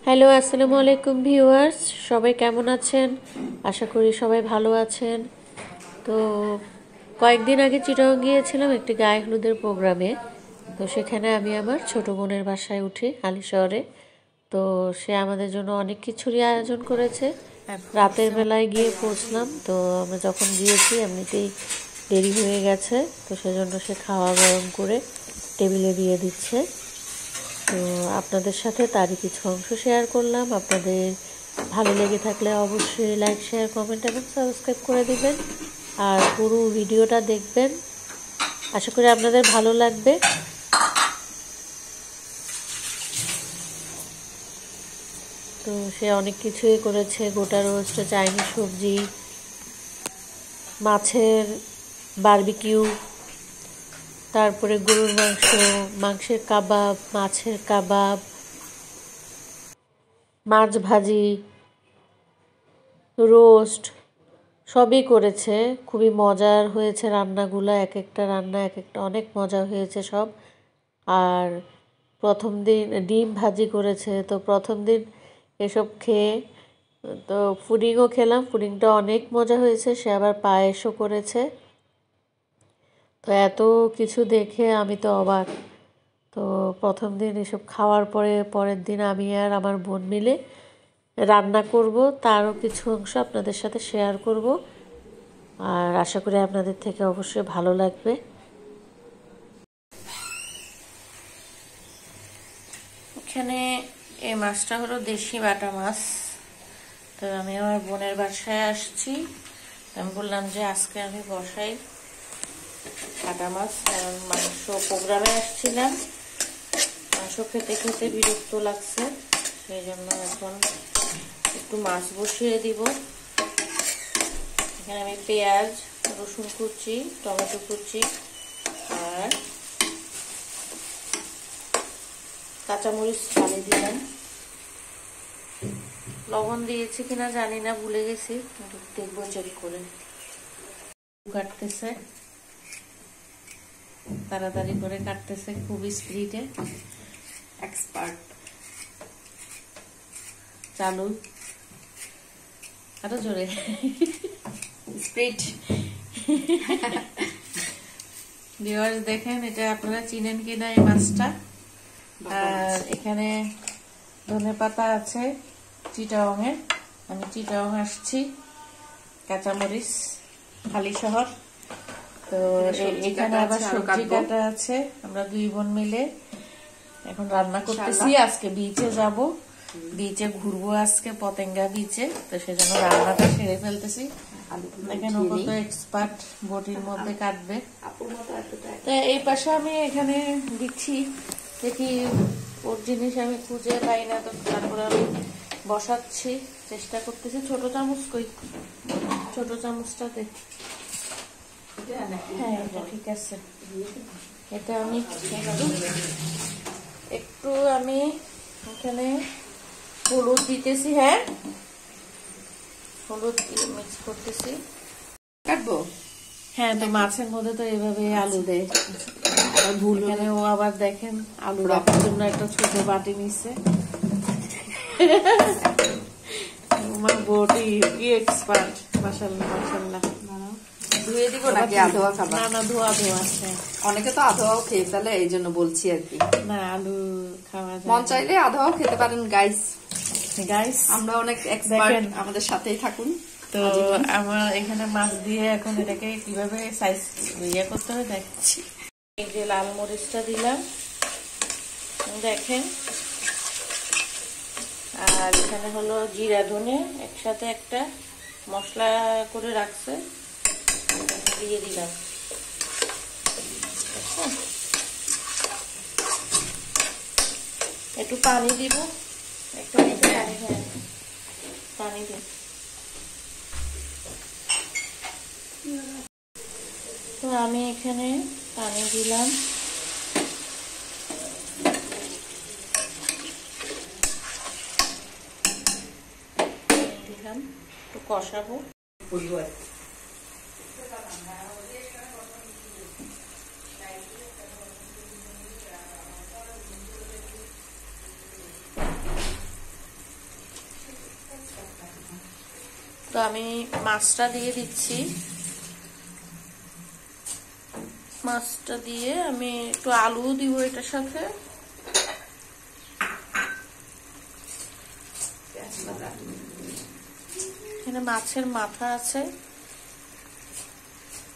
Hello, আসসালামু আলাইকুম viewers, সবাই কেমন আছেন? আশা করি সবাই ভালো আছেন। তো কয়েকদিন আগে চিটাগং গিয়েছিলাম একটি গায়ে হলুদের প্রোগ্রামে। তো সেখানে আমি আমার ছোট বোনের বাসায় উঠি হালিশহরে। তো সে আমাদের জন্য অনেক কিছুরই আয়োজন করেছে। রাতের বেলায় গিয়ে পৌঁছলাম। তো আমরা যখন গিয়েছি এমনিতেই দেরি হয়ে গেছে, তো সেজন্য সে খাওয়া গরম করে টেবিলে দিয়ে দিচ্ছে। তো আপনাদের সাথে তারই কিছু অংশ শেয়ার করলাম। আপনাদের ভালো লেগে থাকলে অবশ্যই লাইক, শেয়ার, কমেন্ট এবং সাবস্ক্রাইব করে দিবেন। আর পুরো ভিডিওটা দেখবেন, আশা করি আপনাদের ভালো লাগবে। তো সে অনেক কিছুই করেছে, গোটা রোস্ট, চাইনিজ সবজি, মাছের বারবিকিউ, তারপরে গরুর মাংস, মাংসের কাবাব, মাছের কাবাব, মাছ ভাজি, রোস্ট সবই করেছে। খুবই মজার হয়েছে রান্নাগুলো, এক একটা রান্না এক একটা অনেক মজা হয়েছে সব। আর প্রথম দিন ডিম ভাজি করেছে। তো প্রথম দিন এসব খেয়ে তো পুডিংও খেলাম, পুডিংটা অনেক মজা হয়েছে। সে আবার পায়েসও করেছে। তো এত কিছু দেখে আমি তো অবাক। তো প্রথম দিন এসব খাওয়ার পরে পরের দিন আমি আর আমার বোন মিলে রান্না করব, তারও কিছু অংশ আপনাদের সাথে শেয়ার করব। আর আশা করি আপনাদের থেকে অবশ্যই ভালো লাগবে। এখানে এই মাছটা হলো দেশি বাটা মাছ। তো আমি আমার বোনের বাসায় আসছি। আমি বললাম যে আজকে আমি বসাই বাটা মাছ, কারণ মাংস প্রোগ্রামে আসছিলাম, মাংস খেতে খেতে বিরক্ত লাগছে, সেই জন্য এখন একটু মাছ বসিয়ে দিব। এখানে আমি পেঁয়াজ, রসুন কুচি, টমেটো কুচি আর কাঁচামরিচ ফালি দিলাম। লবণ দিয়েছি কিনা জানি না, ভুলে গেছি, দেখবো চেক করে। কাটতেছে, তাড়াতাড়ি করে কাটতেছে, খুবই স্পিডে, এক্সপার্ট। চালু, আরো জোরে, স্পিড। ভিউয়ার্স দেখেন, এটা আপনারা চিনেন কিনা এই মাছটা। আর এখানে ধনেপাতা আছে চিটাগংয়ের, আমি চিটাগং আসছি, কাঁচামরিচ, হালিশহর। তো এখানে আবার সবজি কাটা আছে। আমরা দুই বোন মিলে এখন রান্না করতেছি। আজকে বিচে যাব, বিচে ঘুরবো আজকে, পতেঙ্গা বিচে। তো সেজন্য রান্নাটা সেরে ফেলতেছি। দেখেন ও কত এক্সপার্ট বটির মধ্যে কাটবে। তো এই পাশে আমি এখানে দিচ্ছি, দেখি ওর জিনিস আমি খুঁজে পাই না, তো তারপরে আমি বসাচ্ছি, চেষ্টা করতেছি। ছোট চামচ কই, ছোট চামচটা দেখ। হ্যাঁ, এটা ঠিক আছে। এটা আমি একটু আমি এখানে হলুদ দিতেছি। হ্যাঁ, হলুদ দিয়ে মিক্স করতেছি। কাটবো? হ্যাঁ, তো মাছের মধ্যে তো এভাবে আলু দেয়। ভুল এখানে ও আবার দেখেন আলু রাখার জন্য একটা ছোট বাটি নিচ্ছে। আমার বটি কি এক্সপার্ট, মাশাআল্লাহ মাশাআল্লাহ। ধুয়ে দিব নাকি আধোয়া খাবার? না না, ধোয়া ধোয়া আছে। অনেকে তো আধোয়াও খেয়ে ফেলে, এই জন্য বলছি আর কি। না, আলু খাওয়া যায়, মন চাইলে আধোয়াও খেতে পারেন গাইস। গাইস আমরা অনেক এক্সপার্ট, আমাদের সাথেই থাকুন। তো আমার এখানে মাছ দিয়ে এখন এটাকে কিভাবে সাইজ ইয়ে করতে হবে দেখছি। এই যে লাল মরিচটা দিলাম, দেখেন। আর এখানে হলো জিরা ধনে একসাথে একটা মশলা করে রাখছে, দিয়ে দিলাম। একটু পানি দিব, একটু পানি। হ্যাঁ, পানি দিব। তো আমি এখানে পানি দিলাম, একটু কষাবো। তো আমি মাছটা দিয়ে দিচ্ছি। মাছটা দিয়ে আমি একটু আলু দিব এটার সাথে। এখানে মাছের মাথা আছে,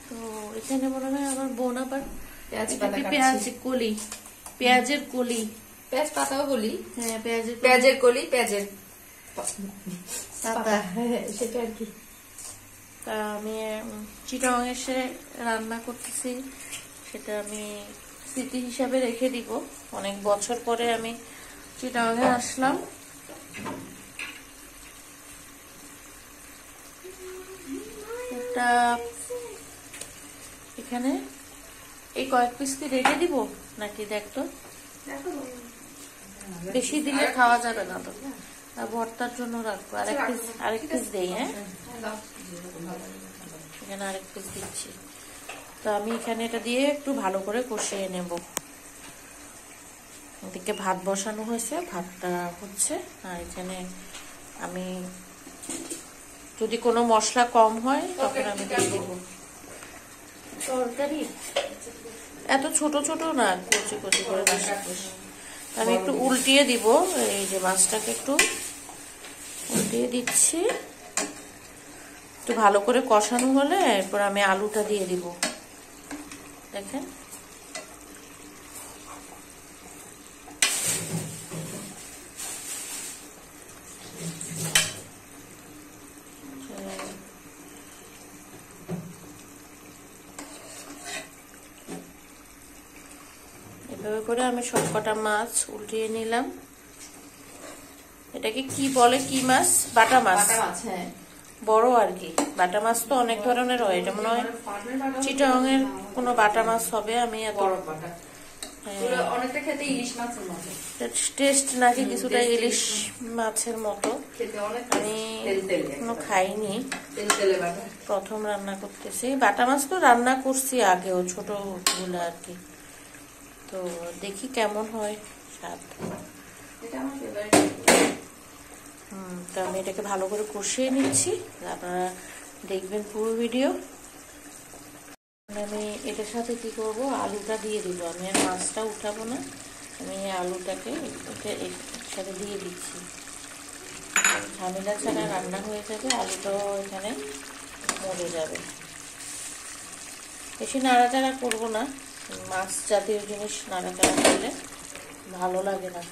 তো এখানে মনে হয় আমার বোন আবার পেঁয়াজের কলি, পেঁয়াজ পাতাও বলি। হ্যাঁ, পেঁয়াজের কলি, পেঁয়াজের পাতা, সেটা আর কি। তা আমি চিটাগাং এসে রান্না করতেছি, সেটা আমি স্মৃতি হিসাবে রেখে দিব। অনেক বছর পরে আমি চিটাগাংয়ে আসলাম। এটা এখানে এই কয়েক পিস কি রেখে দিব নাকি? দেখতো, বেশি দিলে খাওয়া যাবে না তো, ভর্তার জন্য রাখবো। আরেক পিস দেই। হ্যাঁ, এখানে আরেক পিস দিচ্ছি। তো আমি এখানে এটা দিয়ে একটু ভালো করে কষিয়ে নেব। এদিকে ভাত বসানো হয়েছে, ভাতটা হচ্ছে। আর এখানে আমি যদি কোনো মশলা কম হয় তখন আমি দিয়ে দেব। তরকারি এত ছোট ছোট না, কচি কচি করে আমি একটু উল্টিয়ে দিব। এই যে মাছটাকে একটু উল্টিয়ে দিচ্ছি। একটু ভালো করে কষানো হলে এরপর আমি আলুটা দিয়ে দিব। দেখেন, এভাবে করে আমি সবকটা মাছ উল্টিয়ে নিলাম। এটাকে কি বলে, কি মাছ? বাটা মাছ। হ্যাঁ, বড় আর কি। বাটা মাছ তো অনেক ধরনের হয়, এটা মনে হয় চিটাগাং এর কোনো বাটা মাছ হবে। আমি এত অনেকটা খেতে ইলিশ মাছের মতো টেস্ট নাকি কিছুটা ইলিশ মাছের মতো। আমি কোনো খাইনি, প্রথম রান্না করতেছি। বাটা মাছ তো রান্না করছি আগেও, ছোট গুলো আর কি। তো দেখি কেমন হয় স্বাদ। তো আমি এটাকে ভালো করে কষিয়ে নিচ্ছি, আপনারা দেখবেন পুরো ভিডিও। আমি এটার সাথে কি করব, আলুটা দিয়ে দিব। আমি আর মাছটা উঠাবো না, আমি আলুটাকে এর সাথে দিয়ে দিচ্ছি। ঝামেলা ছাড়া রান্না হয়ে যাবে, আলুটাও এখানে মরে যাবে। বেশি নাড়াচাড়া করবো না, মাছ জাতীয় জিনিস নাড়াচাড়া করলে ভালো লাগে না।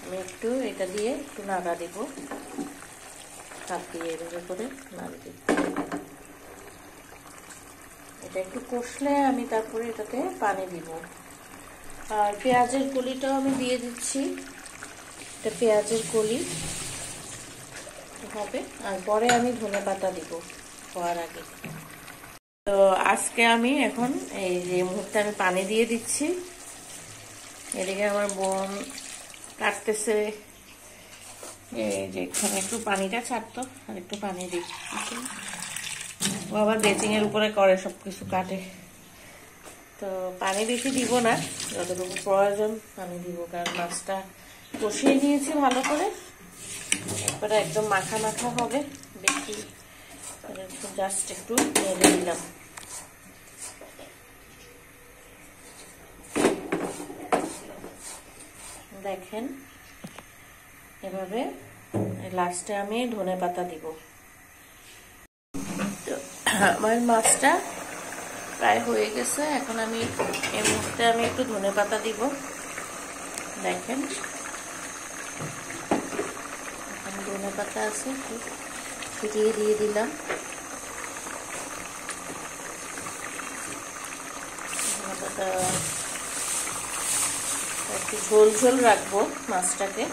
আমি একটু এটা দিয়ে একটু নাড়া দিব, হাত দিয়ে এভাবে করে নাড়া দিব। এটা একটু কষলে আমি তারপরে এটাতে পানি দিব। আর পেঁয়াজের কলিটাও আমি দিয়ে দিচ্ছি। এটা পেঁয়াজের কলি হবে, আর পরে আমি ধনেপাতা দিব হওয়ার আগে। তো আজকে আমি এখন এই যে মুহূর্তে আমি পানি দিয়ে দিচ্ছি। এদিকে আমার বোন কাটতেছে, এই যে এখানে একটু পানিটা ছাড়তো, আর একটু পানি দিচ্ছি। ও আবার বেচিং এর উপরে করে, সবকিছু কাটে। তো পানি বেশি দিব না, যতটুকু প্রয়োজন পানি দিব, কারণ মাছটা কষিয়ে নিয়েছি ভালো করে। এরপরে একদম মাখা মাখা হবে, বেশি জাস্ট একটু নেড়ে দিলাম। দেখেন এভাবে। লাস্টে আমি ধনেপাতা দিব। তো আমার মাছটা প্রায় হয়ে গেছে, এখন আমি এই মুহূর্তে আমি একটু ধনেপাতা দিব। দেখেন এখানে ধনেপাতা আছে, ছিটিয়ে দিয়ে দিলাম। ধনেপাতা একটু ঝোল ঝোল রাখবো মাছটাকে।